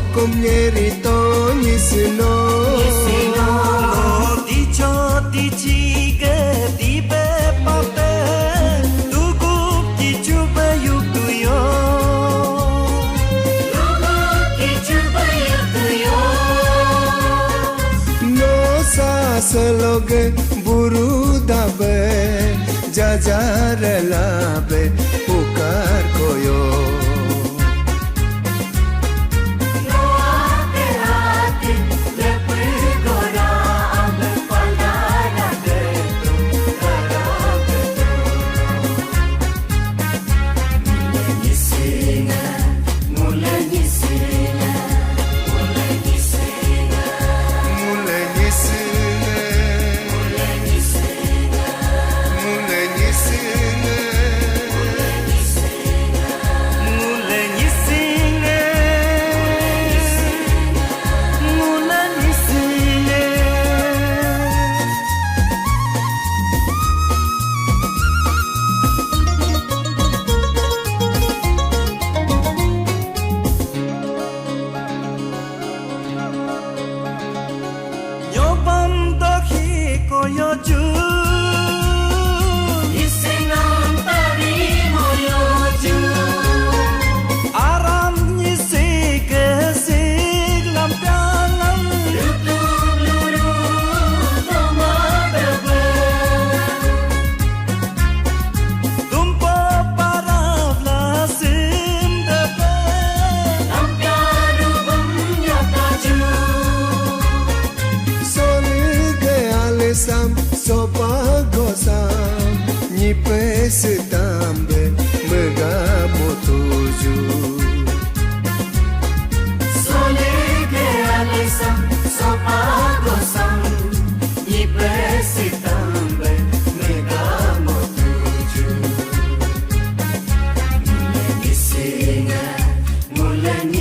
hukum nyerito nyisino Di cho di chi ge di be pa be tu gu di chu be yu tu yo no sa saloge buru dabe jajar labe pukar koyo sopa gosam ni pesetambe megamo tuju Solege alesam sopa gosam ni pesetambe megamo tuju Mulai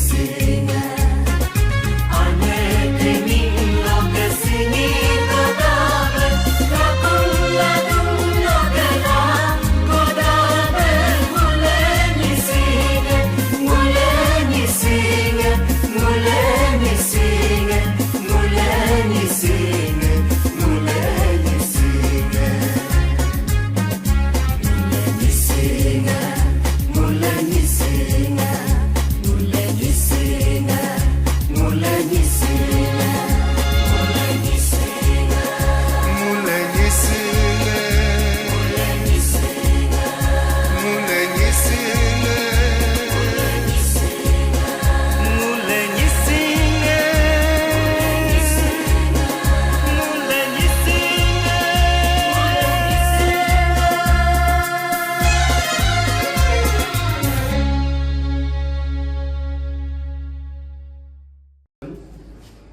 singa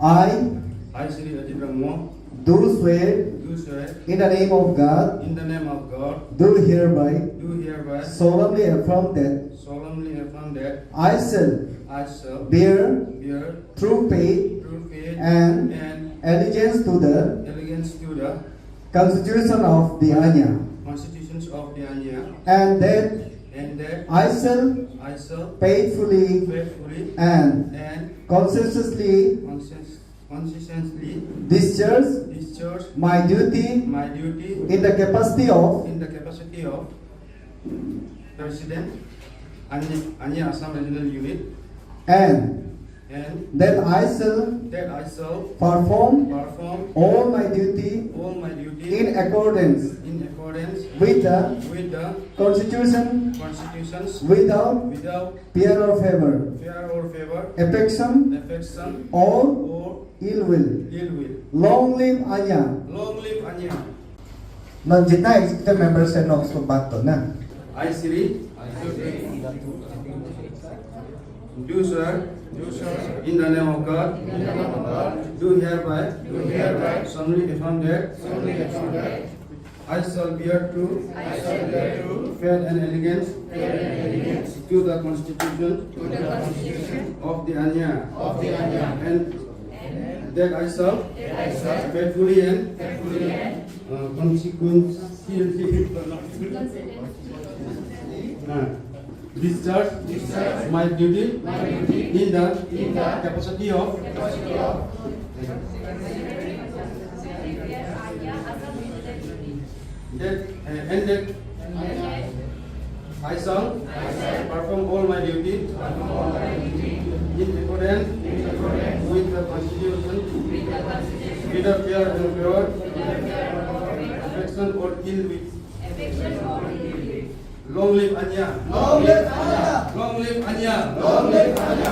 I, Sri Ajit Brahmo, do swear in the name of God in the name of God, do hereby solemnly affirm that I shall bear true faith true faith and allegiance to the allegiance to the Constitution of the Anya, constitutions of the Anya, and that I shall I shall faithfully faithfully and conscientiously discharge my duty in the capacity of President Anya Assam Regional Unit, and that I shall perform all my duty in accordance with the constitutions without fear or favor, affection or ill will. Long live Anya. Nanjita executive members and also bato na. I Sri do swear in the name of God, do hereby solemnly affirm that I shall bear true faith and allegiance to the Constitution of the Anya, and that I shall faithfully and consequently discharge my duty in the capacity of and that I shall perform all my duty in accordance with the Constitution without fear and favor, affection or ill will. Long live Anya! Long live Anya! Long live Anya! Long live Anya!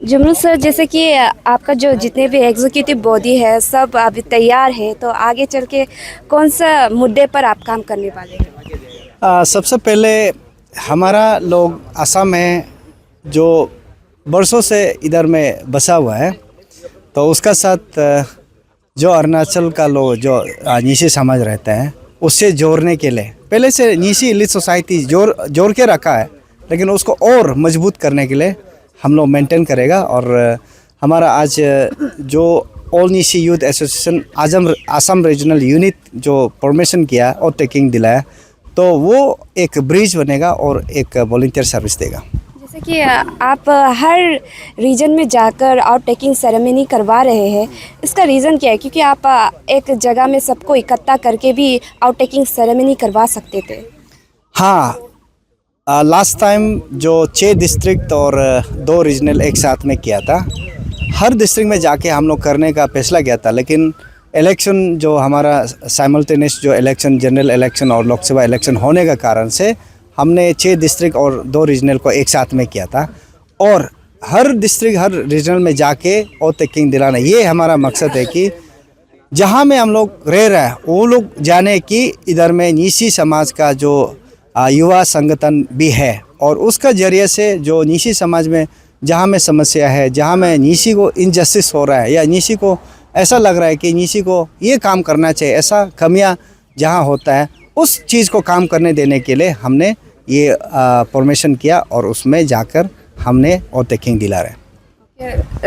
जमरू sir, जैसे कि आपका जो जितने भी executive body है सब अभी तैयार है, तो आगे चल के कौन सा मुद्दे पर आप काम करने वाले हैं? सबसे पहले हमारा लोग असम में जो बरसों से इधर में बसा हुआ है, तो उसका साथ जो अरुणाचल का लोग जो नीशी समाज रहता है उससे जोड़ने के लिए पहले से नीशी इलीट सोसाइटी जोड़ के रखा है, लेकिन उसको और मजबूत करने के लिए हम लोग मेंटेन करेगा। और हमारा आज जो all Nyishi youth association Assam regional unit जो फॉर्मेशन किया और टेकिंग दिलाया, तो वो एक ब्रिज बनेगा और एक वॉलंटियर सर्विस देगा। जैसे कि आप हर रीजन में जाकर आउट टेकिंग सेरेमनी करवा रहे हैं, इसका रीज़न क्या है? क्योंकि आप एक जगह में सबको इकट्ठा करके भी आउट टेकिंग सेरेमनी करवा सकते थे। हाँ, लास्ट टाइम जो 6 डिस्ट्रिक्ट और 2 रीजनल एक साथ में किया था, हर डिस्ट्रिक्ट में जाके हम लोग करने का फैसला किया था, लेकिन इलेक्शन जो हमारा साइमल्टेनियस जो इलेक्शन, जनरल इलेक्शन और लोकसभा इलेक्शन होने का कारण से हमने 6 डिस्ट्रिक्ट और 2 रीजनल को एक साथ में किया था। और हर डिस्ट्रिक्ट, हर रीजनल में जाके और टेकिंग दिलाना, ये हमारा मकसद है कि जहाँ में हम लोग रह रहे हैं वो लोग जाने कि इधर में नीशी समाज का जो युवा संगठन भी है, और उसका जरिए से जो नीशी समाज में जहाँ में समस्या है, जहाँ में नीशी को इनजस्टिस हो रहा है या नीशी को ऐसा लग रहा है कि नीशी को ये काम करना चाहिए, ऐसा कमियां जहाँ होता है, उस चीज़ को काम करने देने के लिए हमने ये फॉर्मेशन किया और उसमें जाकर हमने और टेकिंग दिला रहे हैं।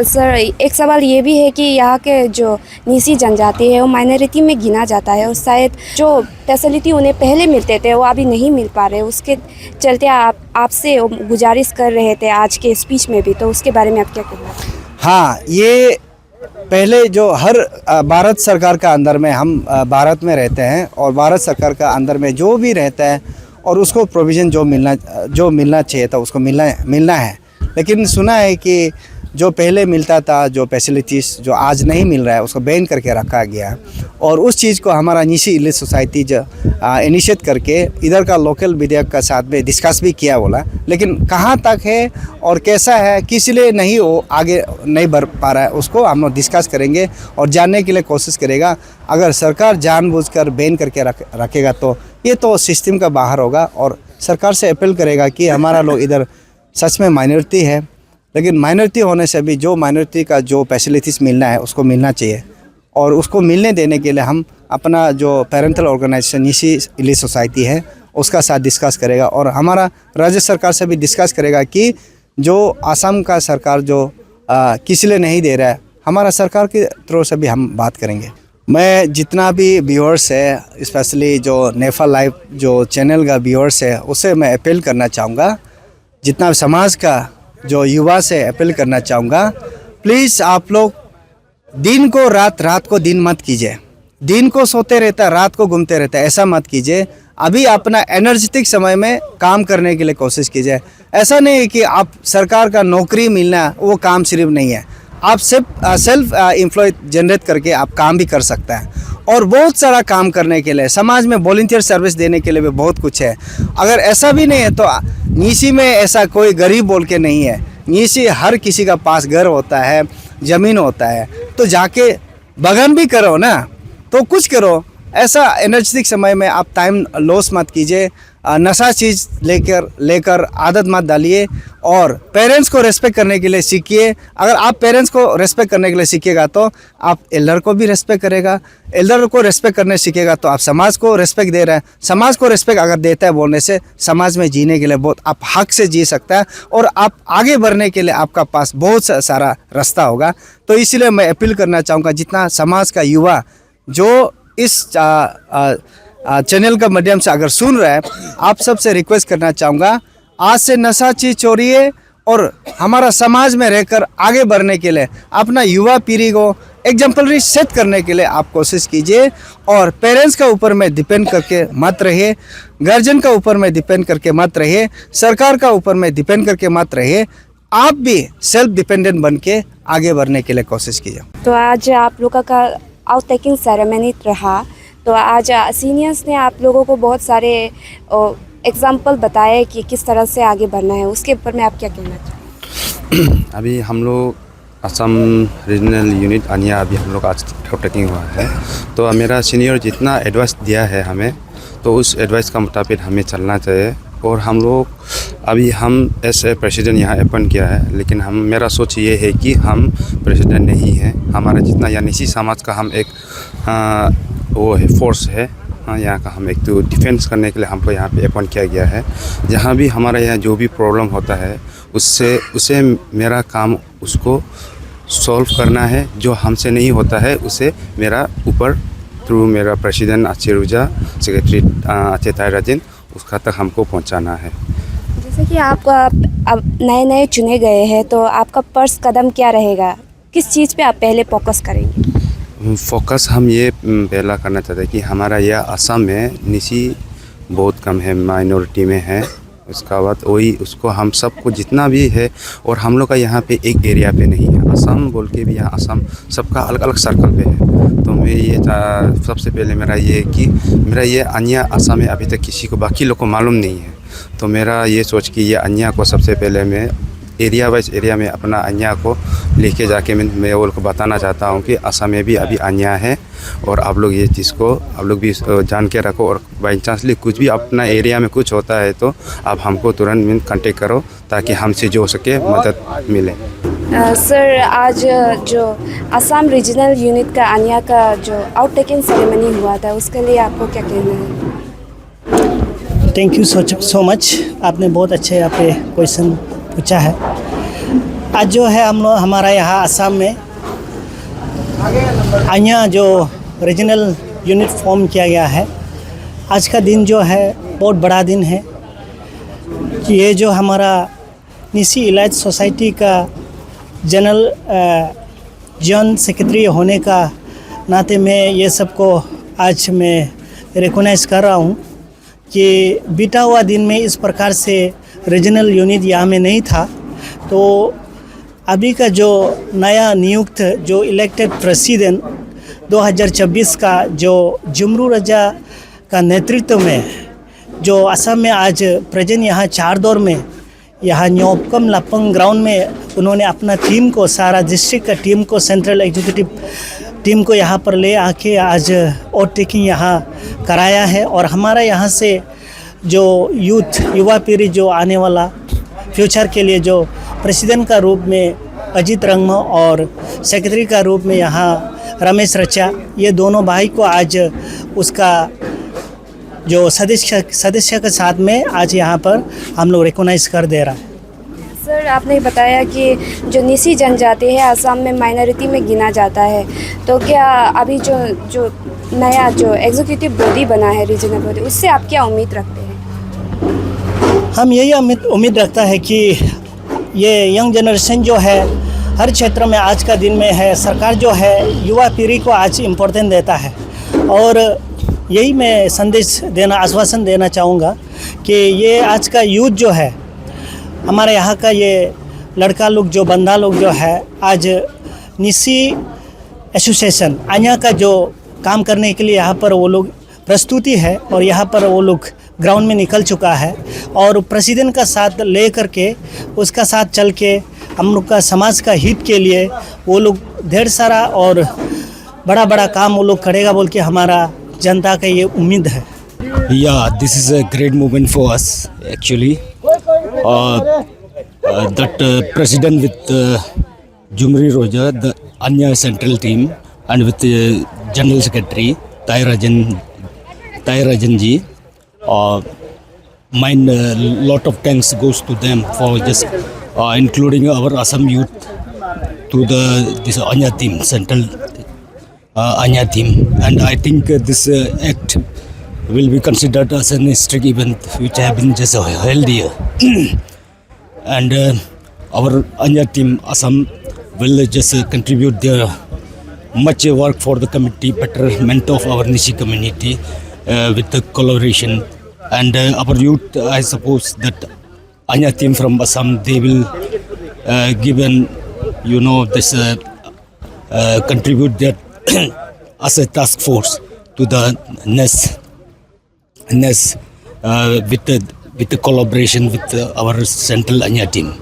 सर, एक सवाल ये भी है कि यहाँ के जो नीसी जनजाति है वो माइनॉरिटी में गिना जाता है, और शायद जो फैसिलिटी उन्हें पहले मिलते थे वो अभी नहीं मिल पा रहे। उसके चलते आपसे गुजारिश कर रहे थे आज के स्पीच में भी, तो उसके बारे में आप क्या कहना है? हाँ, ये पहले जो हर भारत सरकार का अंदर में हम भारत में रहते हैं, और भारत सरकार का अंदर में जो भी रहता है और उसको प्रोविज़न जो मिलना चाहिए था उसको मिलना है। लेकिन सुना है कि जो पहले मिलता था, जो फैसिलिटीज़ जो आज नहीं मिल रहा है, उसको बैन करके रखा गया है। और उस चीज़ को हमारा नीशी इलीट सोसाइटी जो इनिशिएट करके इधर का लोकल विधायक का साथ में डिस्कस भी किया बोला, लेकिन कहाँ तक है और कैसा है, किस लिए नहीं वो आगे नहीं बढ़ पा रहा है, उसको हम लोग डिस्कस करेंगे और जानने के लिए कोशिश करेगा। अगर सरकार जानबूझकर बैन करके रखेगा तो ये तो सिस्टम का बाहर होगा, और सरकार से अपील करेगा कि हमारा लोग इधर सच में माइनॉरिटी है, लेकिन माइनॉरिटी होने से भी जो माइनॉरिटी का जो फैसिलिटीज़ मिलना है उसको मिलना चाहिए, और उसको मिलने देने के लिए हम अपना जो पेरेंटल ऑर्गेनाइजेशन नीशी इलीट सोसाइटी है उसका साथ डिस्कस करेगा, और हमारा राज्य सरकार से भी डिस्कस करेगा कि जो आसाम का सरकार जो किस लिए नहीं दे रहा है, हमारा सरकार के थ्रू से भी हम बात करेंगे। मैं जितना भी व्यूअर्स है, स्पेशली जो नेफा लाइव जो चैनल का व्यूअर्स है, उससे मैं अपील करना चाहूँगा, जितना समाज का जो युवा से अपील करना चाहूँगा, प्लीज़ आप लोग दिन को रात, रात को दिन मत कीजिए। दिन को सोते रहता, रात को घूमते रहता, ऐसा मत कीजिए। अभी अपना एनर्जेटिक समय में काम करने के लिए कोशिश कीजिए। ऐसा नहीं है कि आप सरकार का नौकरी मिलना वो काम सिर्फ नहीं है, आप सेल्फ एम्प्लॉय जनरेट करके आप काम भी कर सकता है, और बहुत सारा काम करने के लिए समाज में वॉलंटियर सर्विस देने के लिए भी बहुत कुछ है। अगर ऐसा भी नहीं है तो नीशी में ऐसा कोई गरीब बोल के नहीं है, नीशी हर किसी का पास घर होता है, ज़मीन होता है, तो जाके बगान भी करो ना, तो कुछ करो। ऐसा एनर्जेटिक समय में आप टाइम लॉस मत कीजिए, नशा चीज़ लेकर आदत मत डालिए, और पेरेंट्स को रेस्पेक्ट करने के लिए सीखिए। अगर आप पेरेंट्स को रेस्पेक्ट करने के लिए सीखिएगा तो आप एल्डर को भी रेस्पेक्ट करेगा, एल्डर को रेस्पेक्ट करने सीखेगा तो आप समाज को रेस्पेक्ट दे रहे हैं। समाज को रेस्पेक्ट अगर देता है बोलने से, समाज में जीने के लिए बहुत आप हक से जी सकता है, और आप आगे बढ़ने के लिए आपका पास बहुत सारा रास्ता होगा। तो इसलिए मैं अपील करना चाहूँगा, जितना समाज का युवा जो इस चैनल का माध्यम से अगर सुन रहे हैं, आप सबसे रिक्वेस्ट करना चाहूँगा, आज से नशा चीज छोड़िए और हमारा समाज में रहकर आगे बढ़ने के लिए अपना युवा पीढ़ी को एग्जाम्पलरी सेट करने के लिए आप कोशिश कीजिए। और पेरेंट्स का ऊपर में डिपेंड करके मत रहिए, गार्जियन का ऊपर में डिपेंड करके मत रहिए, सरकार का ऊपर में डिपेंड करके मत रहिए। आप भी सेल्फ डिपेंडेंट बन के आगे बढ़ने के लिए कोशिश कीजिए। तो आज आप लोगों का आउट टेकिंग सेरेमनी रहा, तो आज सीनियर्स ने आप लोगों को बहुत सारे एग्जाम्पल बताए कि किस तरह से आगे बढ़ना है, उसके ऊपर में आप क्या कहना चाहें? अभी हम लोग असम रीजनल यूनिट अनिया अभी हम लोग आज टेकिंग हुआ है, तो मेरा सीनियर जितना एडवाइस दिया है हमें, तो उस एडवाइस का मुताबिक हमें चलना चाहिए। और हम लोग अभी हम एज ए प्रेसिडेंट यहाँ अपॉइंट किया है, लेकिन मेरा सोच ये है कि हम प्रेसिडेंट नहीं हैं। हमारा जितना यानी इसी समाज का हम एक वो है फोर्स है यहाँ का, हम एक तो डिफेंस करने के लिए हमको यहाँ पे अपॉइंट किया गया है। जहाँ भी हमारे यहाँ जो भी प्रॉब्लम होता है उसे मेरा काम उसको सॉल्व करना है। जो हमसे नहीं होता है उसे मेरा ऊपर थ्रू मेरा प्रेसिडेंट अचिरुजा, सेक्रेटरी अचे तायराजन, उसका तक हमको पहुँचाना है। जैसे कि आप अब नए चुने गए हैं, तो आपका फर्स्ट कदम क्या रहेगा? किस चीज़ पे आप पहले फोकस करेंगे? फोकस हम ये पहला करना चाहते हैं कि हमारा यह असम में निसी बहुत कम है, माइनॉरिटी में है। उसका बाद वही उसको हम सबको जितना भी है, और हम लोग का यहाँ पे एक एरिया पे नहीं है, असम बोल के भी यहाँ असम सबका अलग अलग सर्कल पे है। तो मैं ये सबसे पहले मेरा ये कि मेरा ये अन्या असम में अभी तक किसी को बाकी लोग को मालूम नहीं है। तो मेरा ये सोच कि ये अन्या को सबसे पहले मैं एरिया वाइज एरिया में अपना अन्या को लेके जाके मैं वो को बताना चाहता हूँ कि असम में भी अभी अन्या है, और आप लोग ये चीज़ को आप लोग भी जान के रखो। और बाई चांसली कुछ भी अपना एरिया में कुछ होता है तो आप हमको तुरंत कांटेक्ट करो, ताकि हमसे जो हो सके मदद मिले। सर, आज जो असम रीजनल यूनिट का अन्या का जो आउट टेकिंग सेरेमनी हुआ था, उसके लिए आपको क्या कहना है? Thank you so much. आपने बहुत अच्छे यहाँ पे क्वेश्चन पूछा है। आज जो है हम लोग हमारा यहाँ असम में अन्या जो रीजनल यूनिट फॉर्म किया गया है, आज का दिन जो है बहुत बड़ा दिन है। ये जो हमारा निसी इलाइट सोसाइटी का जनरल जॉन सेक्रेटरी होने का नाते मैं ये सबको आज मैं रिकॉग्नाइज़ कर रहा हूँ कि बीता हुआ दिन में इस प्रकार से रीजनल यूनिट यहाँ में नहीं था। तो अभी का जो नया नियुक्त जो इलेक्टेड प्रेसिडेंट 2026 का जो जुमरू रजा का नेतृत्व में जो असम में आज प्रेजेंट यहाँ 4 दौर में यहाँ न्योपकम लापंग ग्राउंड में उन्होंने अपना टीम को, सारा डिस्ट्रिक्ट का टीम को, सेंट्रल एग्जीक्यूटिव टीम को यहाँ पर ले आके आज वोट टेकिंग यहाँ कराया है। और हमारा यहाँ से जो युवा पीढ़ी जो आने वाला फ्यूचर के लिए जो प्रेसिडेंट का रूप में अजीत रंगमा और सेक्रेटरी का रूप में यहाँ रमेश रचा, ये दोनों भाई को आज उसका जो सदस्य के साथ में आज यहाँ पर हम लोग रिकॉग्नाइज़ कर दे रहा है। सर, आपने बताया कि जो निसी जनजाति है असम में माइनॉरिटी में गिना जाता है, तो क्या अभी जो नया जो एग्जीक्यूटिव बॉडी बना है रीजनल बॉडी, उससे आप क्या उम्मीद रखते हैं? हम यही उम्मीद रखता है कि ये यंग जनरेशन जो है हर क्षेत्र में आज का दिन में है, सरकार जो है युवा पीढ़ी को आज इम्पोर्टेंस देता है। और यही मैं संदेश देना, आश्वासन देना चाहूँगा कि ये आज का यूथ जो है हमारे यहाँ का, ये लड़का लोग जो बंदा लोग जो है आज निसी एसोसिएशन अन्या का जो काम करने के लिए यहाँ पर वो लोग प्रस्तुति है, और यहाँ पर वो लोग ग्राउंड में निकल चुका है। और प्रेसिडेंट का साथ ले करके उसका साथ चल के हम लोग का समाज का हित के लिए वो लोग ढेर सारा और बड़ा बड़ा काम वो लोग करेगा बोल के हमारा जनता का ये उम्मीद है। Yeah, this is a great moment for us actually. That president with Jumri Roja, the Anya Central team, and with General Secretary Tairajan ji. Mine lot of thanks goes to them for just including our Assam youth to this Anya team, Central Anya team. And I think this act will be considered as an historic event which have been just held here. And our Anya team Assam will just contribute their much work for the community betterment of our Nishi community with the collaboration. And our youth, I suppose that Anya team from Assam, they will given this contribute that as a task force to the NES with the collaboration with our central Anya team.